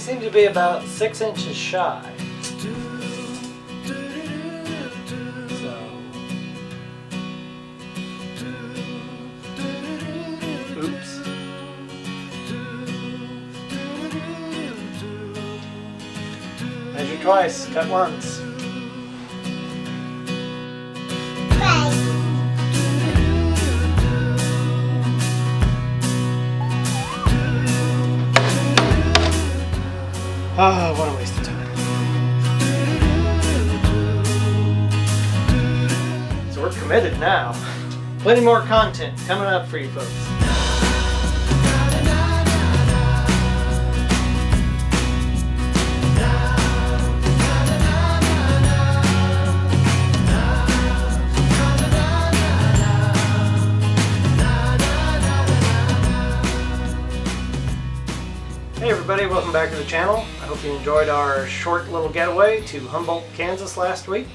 seem to be about 6 inches shy. Oops. Measure twice, cut once. Oh, what a waste of time. So we're committed now. Plenty more content coming up for you folks. Hey everybody, welcome back to the channel. I hope you enjoyed our short little getaway to Humboldt, Kansas last week.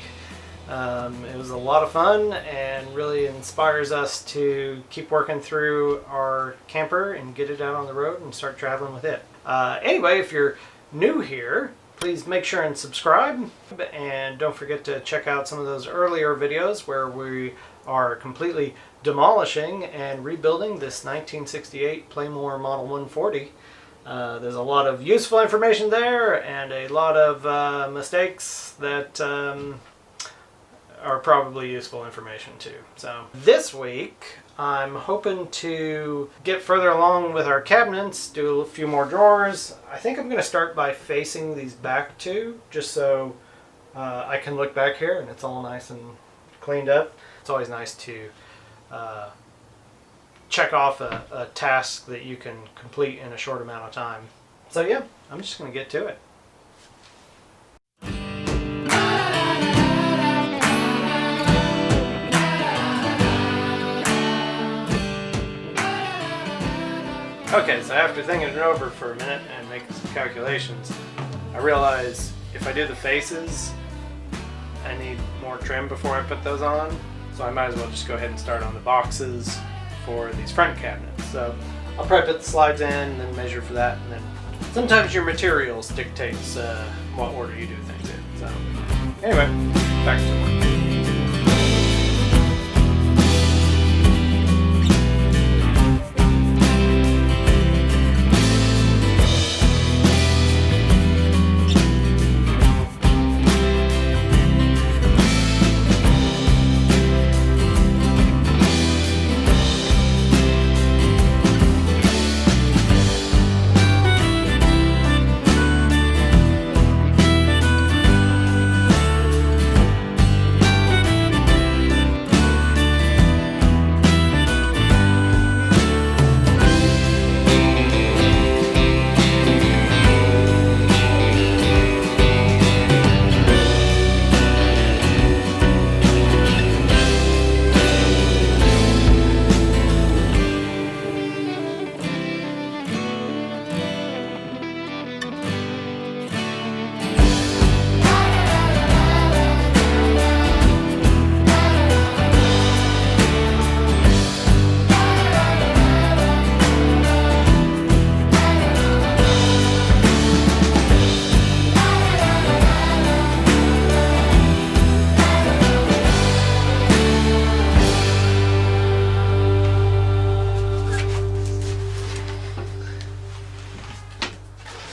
It was a lot of fun and really inspires us to keep working through our camper and get it out on the road and start traveling with it. Anyway, if you're new here, please make sure and subscribe, and don't forget to check out some of those earlier videos where we are completely demolishing and rebuilding this 1968 Playmore Model 140. There's a lot of useful information there and a lot of mistakes that are probably useful information too. So this week I'm hoping to get further along with our cabinets, do a few more drawers. I think I'm going to start by facing these back two, just so I can look back here and it's all nice and cleaned up. It's always nice to check off a task that you can complete in a short amount of time. So yeah, I'm just going to get to it. Okay, so after thinking it over for a minute and making some calculations, I realize if I do the faces, I need more trim before I put those on. So I might as well just go ahead and start on the boxes for these front cabinets. So I'll probably put the slides in and then measure for that, and then sometimes your materials dictates what order you do things in. So anyway, back to work.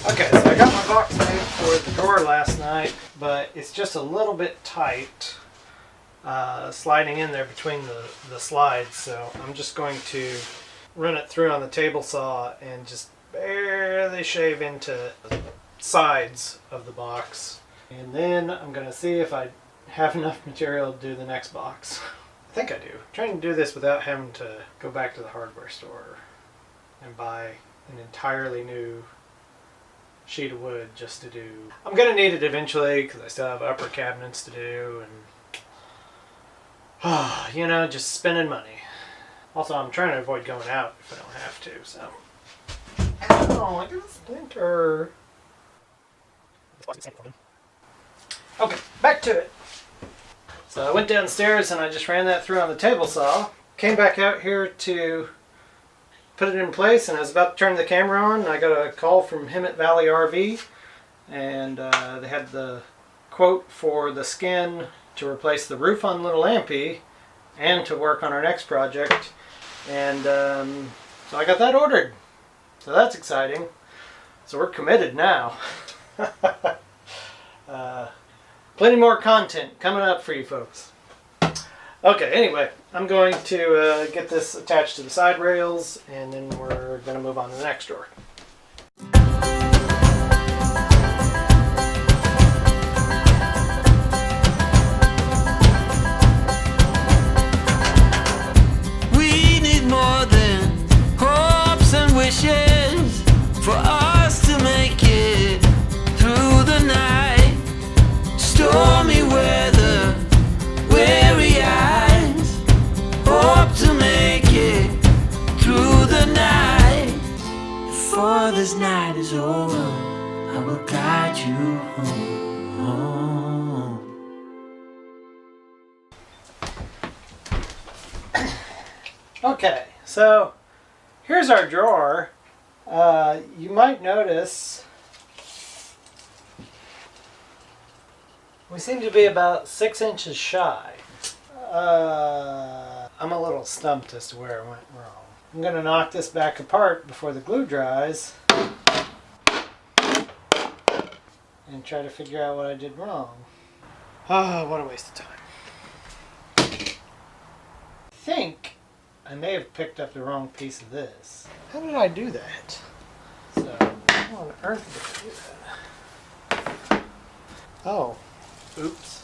Okay, so I got my box made for the door last night, but it's just a little bit tight sliding in there between the slides, so I'm just going to run it through on the table saw and just barely shave into the sides of the box. And then I'm going to see if I have enough material to do the next box. I think I do. I'm trying to do this without having to go back to the hardware store and buy an entirely new sheet of wood just to do. I'm going to need it eventually because I still have upper cabinets to do and you know, just spending money. Also, I'm trying to avoid going out if I don't have to, so. Oh, I got a splinter. Okay, back to it. So I went downstairs and I just ran that through on the table saw. Came back out here to put it in place, and I was about to turn the camera on, and I got a call from Hemet Valley RV, and they had the quote for the skin to replace the roof on Little Ampy and to work on our next project. And so I got that ordered. So that's exciting. So we're committed now. Plenty more content coming up for you folks. Okay, anyway, I'm going to get this attached to the side rails, and then we're going to move on to the next door. We need more than hopes and wishes for us to make it through the night. Stormy weather, weary eyes, hope to make it through the night. Before this night is over, I will guide you home. Okay, so here's our drawer. You might notice we seem to be about 6 inches shy. I'm a little stumped as to where I went wrong. I'm going to knock this back apart before the glue dries and try to figure out what I did wrong. Oh, what a waste of time. I think I may have picked up the wrong piece of this. How did I do that? So, how on earth did I do that? Oh, oops.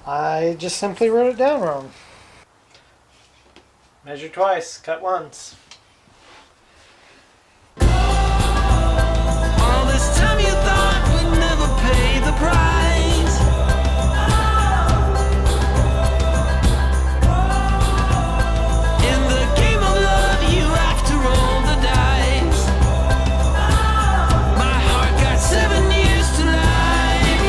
I just simply wrote it down wrong. Measure twice, cut once. All this time you thought we'd never pay the price. In the game of love, you have to roll the dice. My heart got 7 years to life.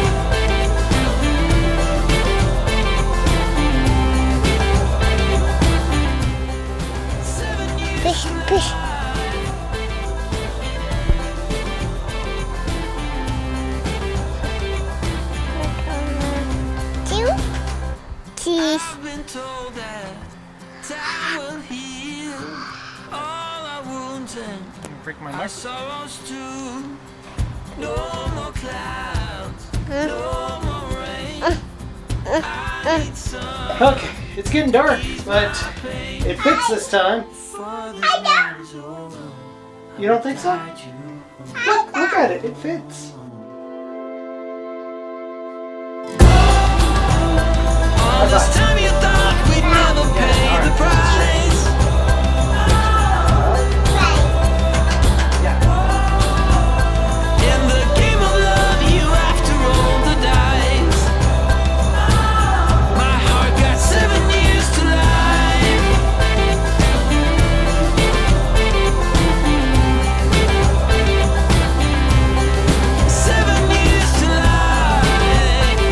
7 years Push, to push. life. Two. Cheese. I've been told that time will heal all our wounds and Break my our microphone. sorrows too. No more clouds, no more rain. I need some Okay, it's getting dark, but it fits this time. for this night is over. You don't think so? Guide you Look at it, it fits. all this time you thought we'd never pay the price. In the game of love, you have to roll the dice. My heart got 7 years to life. 7 years to life.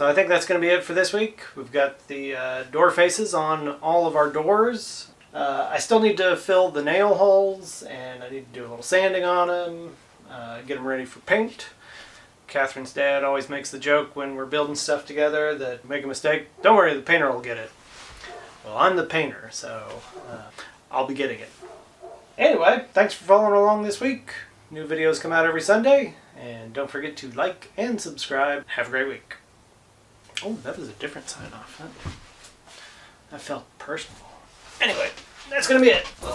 So I think that's going to be it for this week. We've got the door faces on all of our doors. I still need to fill the nail holes, and I need to do a little sanding on them, get them ready for paint. Catherine's dad always makes the joke when we're building stuff together that make a mistake, don't worry, the painter will get it. Well, I'm the painter, so I'll be getting it. Anyway, thanks for following along this week. New videos come out every Sunday, and don't forget to like and subscribe. Have a great week. Oh, that was a different sign off. That felt personal. Anyway, that's going to be it. You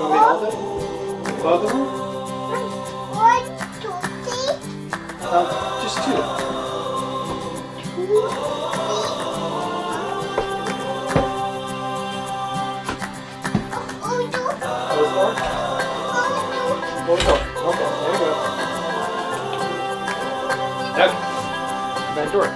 want me to hold it? Both of them? 1, 2, 3. Just two. Close the door? Close the door. Okay, there you go. Okay. Back door.